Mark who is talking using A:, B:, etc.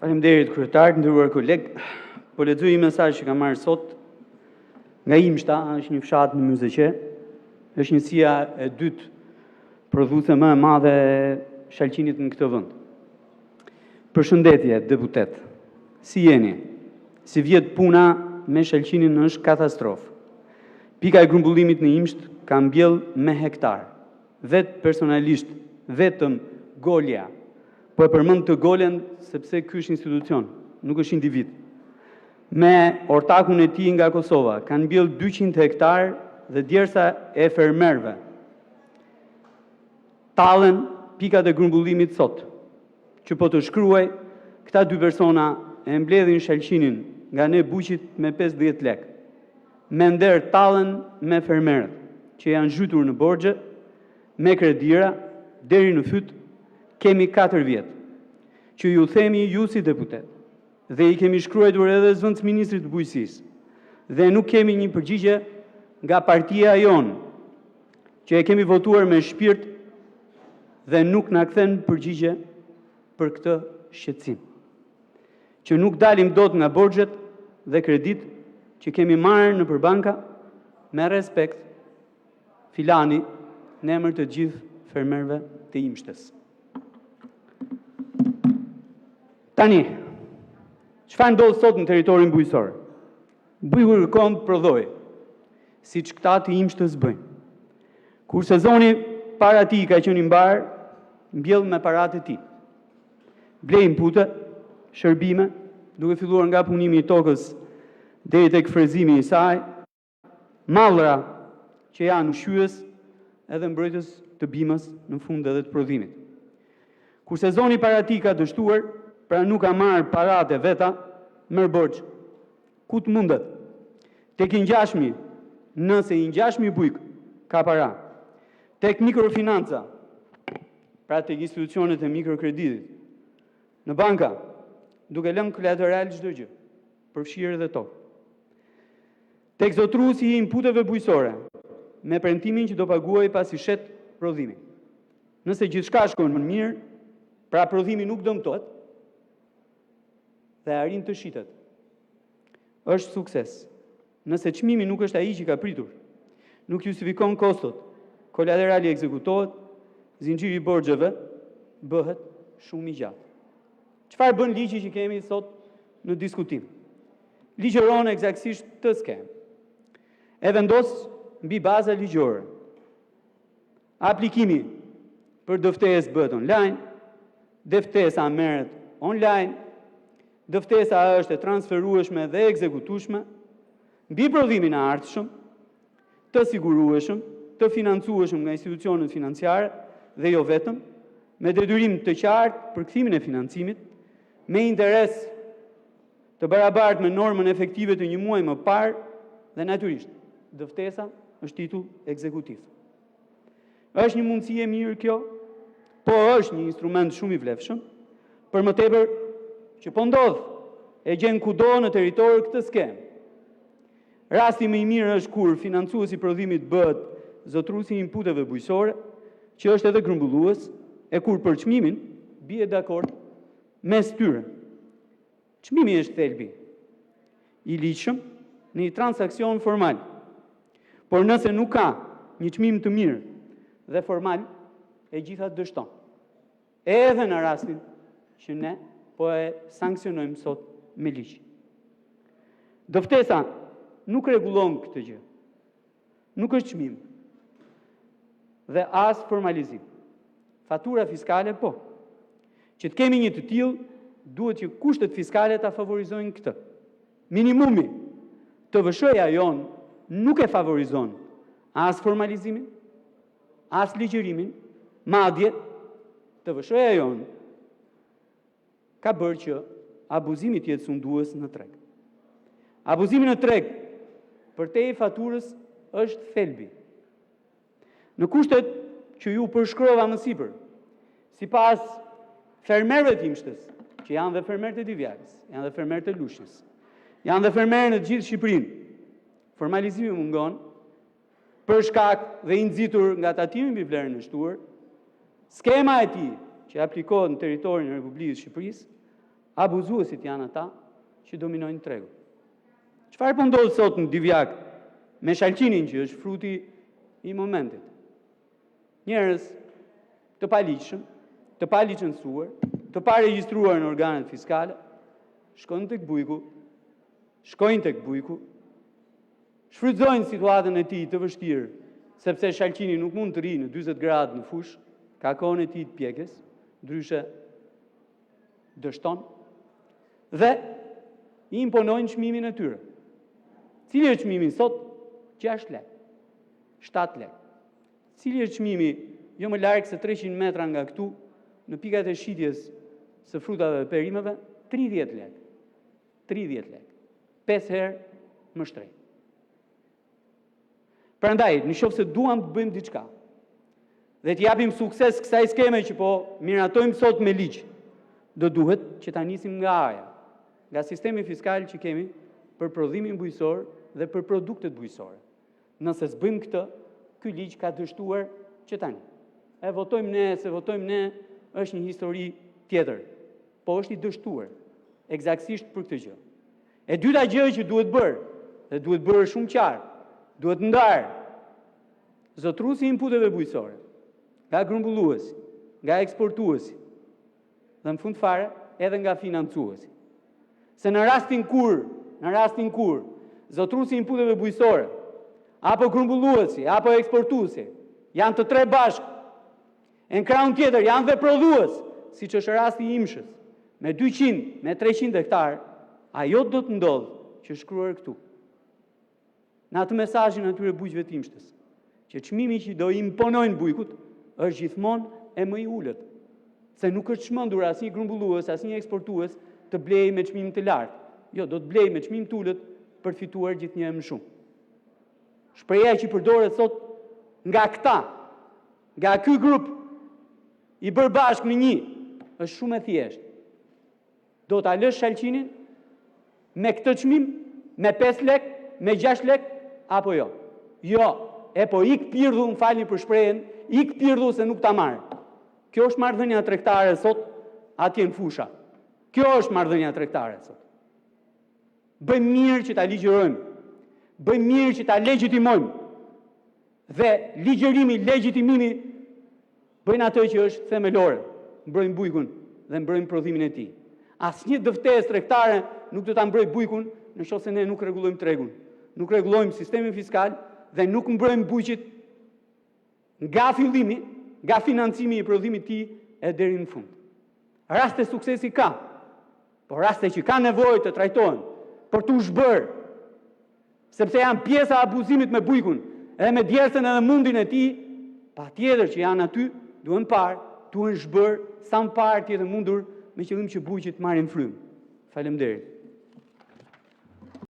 A: Faleminderit kryetar, nderuar koleg. Po lexoj një mesazh që kam marrë sot nga Imshta, është një fshat në Myzeqe. Është njësia e dytë prodhuese më e madhe e shalqinit në këtë vend. Përshëndetje, deputet. Si jeni? Si vjet puna me shalqinin është katastrofë. Pika e grumbullimit në Imsht ka mbjell me hektar. Vetë personalisht, vetëm Golja. Po e përmend të Golen sepse ky është institucion, nuk është individ. Me ortakun e tij nga Kosova, kanë mbjell 200 hektar dhe djersa e fermerëve. Tallen pikat e grumbullimit sot, që po të shkruaj, këta dy persona e mbledhin shalqinin nga ne buqit me 50 lek. Me nder tallen me fermerët, që janë zhytur në borxhe, me kredira, deri në fyt, kemi 4 vjet, që ju themi ju si deputet, dhe i kemi shkruar edhe zëvendës ministrit të bujqësisë, dhe nuk kemi një përgjigje nga partia jonë, që e kemi votuar me shpirt dhe nuk na kthen përgjigje për këtë shqetësim. Që nuk dalim dot nga borxhet dhe kredit që kemi marrë në përbanka me respekt, filani në emër të gjithë fermerëve të Imshtës. Tani, çfarë ndodh sot në territorin bujqësor? Bujku kërkon prodhoi, siç këta të Imshtës bëjnë. Kur sezoni para tij ka qenë i mbar, mbjell me paratë e tij. Blej inpute, shërbime, duke filluar nga punimi i tokës deri tek frezimi i saj, mallra që janë ushqyes edhe mbrojtës të bimës në fund edhe të prodhimit. Kur sezoni para tij ka dështuar, pra nuk ka marrë paratë e veta, merr borxh. Ku të mundet? Tek i ngjashmi, nëse i ngjashmi bujk ka para. Tek mikrofinanca, pra tek institucionet e mikrokreditit. Në banka, duke lënë kolateral çdo gjë, përfshirë edhe tokë. Tek zotruesi i inputeve bujqësore, me premtimin që do paguaj pasi shet prodhimin. Nëse gjithçka shkon më mirë, pra prodhimi nuk dëmtohet dhe arrin të shitet. Është sukses. Nëse çmimi nuk është ai që ka pritur, nuk justifikon kostot, kolaterali ekzekutohet, zinxhiri i borxheve bëhet shumë i gjatë. Çfarë bën ligji që kemi sot në diskutim? Ligjeron eksaktësisht të skemë. E vendos mbi baza ligjore. Aplikimi për dëftesë bëhet online, dëftesa merret online, dëftesa është e transferueshme dhe ekzekutueshme, mbi prodhimin e ardhshëm, të sigurueshëm, të financueshëm nga institucionet financiare dhe jo vetëm, me detyrim të qartë për kthimin e financimit, me interes të barabartë me normën efektive të një muaji më parë dhe natyrisht, dëftesa është titull ekzekutiv. Është një mundësi e mirë kjo, po është një instrument shumë i vlefshëm, për më tepër që po ndodh e gjen kudo në territor këtë skemë. Rasti më i mirë është kur financuesi i prodhimit bëhet zotruesi i inputeve bujqësore, që është edhe grumbullues, e kur për çmimin bie dakord mes tyre. Çmimi është thelbi i ligjshëm në një transakcion formal. Por nëse nuk ka një çmim të mirë dhe formal, e gjitha dështon. Edhe në rastin që ne po e sankcionojmë sot me ligj. Dëftesa nuk rregullon këtë gjë. Nuk është çmim dhe as formalizim. Fatura fiskale po. Që të kemi një të tillë, duhet që kushtet fiskale ta favorizojnë këtë. Minimumi të TVSH-ja jonë nuk e favorizon as formalizimin, as ligjërimin, madje TVSH-ja jonë ka bërë që abuzimi të jetë sundues në treg. Abuzimi në treg për te i faturës është thelbi. Në kushtet që ju përshkrova më sipër, sipas fermerëve të Imshtës, që janë dhe fermerët e Divjakës, janë dhe fermerët e Lushnjës, janë dhe fermerët në gjithë Shqipërinë, formalizimi mungon për shkak dhe i nxitur nga tatimi mbi vlerën e shtuar, skema e tij që aplikohet në territorin e Republikës së Shqipërisë abuzuesit janë ata që dominojnë tregun. Çfarë po ndodh sot në Divjak me shalqinin që është fruti i momentit? Njerëz të paligjshëm, të palicencuar, të paregjistruar në organet fiskale, shkojnë tek bujku, shfrytëzojnë situatën e tij të vështirë, sepse shalqini nuk mund të rri në 40 gradë në fush, ka kohën e tij të pjekës, ndryshe dështon, dhe i imponojnë çmimin e tyre. Cili është çmimi sot? 6 lekë, 7 lekë. Cili është çmimi jo më larg se 300 metra nga këtu, në pikat e shitjes së frutave dhe perimeve? 30 lekë. 30 lekë. 5 herë më shtrenjtë. Prandaj, nëse duam të bëjmë diçka dhe të japim sukses kësaj skeme që po miratojmë sot me ligj, do duhet që ta nisim nga aja, nga sistemi fiskal që kemi për prodhimin bujqësor dhe për produktet bujqësore. Nëse s'bëjmë këtë, ky ligj ka dështuar që tani. E votojmë ne, se votojmë ne, është një histori tjetër, po është i dështuar eksaktësisht për këtë gjë. E dyta gjë që duhet bërë, dhe duhet bërë shumë qartë, duhet ndarë zotruesi i inputeve bujqësore nga grumbulluesi, nga eksportuesi dhe në fund fare edhe nga financuesi. Se në rastin kur zotruesi i inputeve bujqësore apo grumbulluesi apo eksportuesi janë të tre bashkë, e në krahun tjetër janë dhe prodhues, siç është rasti i Imshës, me 200, me 300 hektar, ajo do të ndodhë që shkruar këtu. Në atë mesazhin atyre bujqëve të Imshtës, që çmimi që do i imponojnë bujkut është gjithmonë e më i ulët, se nuk është çmendur asnjë grumbullues, asnjë eksportues të blejë me çmim të lartë. Jo, do të blejë me çmim të ulët për të fituar gjithnjë më shumë. Shpreha që përdoret sot nga këta, nga ky grup i bërë bashkë në një, është shumë e thjeshtë. Do ta lësh shalqinin me këtë çmim, me 5 lekë, me 6 lekë, apo jo? Jo, e po ik pirdhu, më falni për shprehjen, ik pirdhu se nuk ta marr. Kjo është marrëdhënia tregtare sot atje në fusha. Kjo është marrëdhënia tregtare sot. Bëjmë mirë që ta ligjërojmë, bëjmë mirë që ta legjitimojmë, dhe ligjërimi, legjitimimi bëjnë atë që është themelore, mbrojmë bujkun dhe mbrojmë prodhimin e tij. Asnjë dëftesë tregtare nuk do ta mbrojë bujkun nëse ne nuk rregullojmë tregun, nuk rregullojmë sistemin fiskal dhe nuk mbrojmë bujqit nga fillimi, nga financimi i prodhimit të tij e deri në fund. Raste suksesi ka, por raste që ka nevojë të trajtohen për t'u zhbërë, sepse janë pjesa e abuzimit me bujkun edhe me djersën edhe mundin e tij, patjetër që janë aty, duhen parë, duhen zhbërë sa më parë tjetër mundur, me qëllim që bujqit marrin frymë. Faleminderit.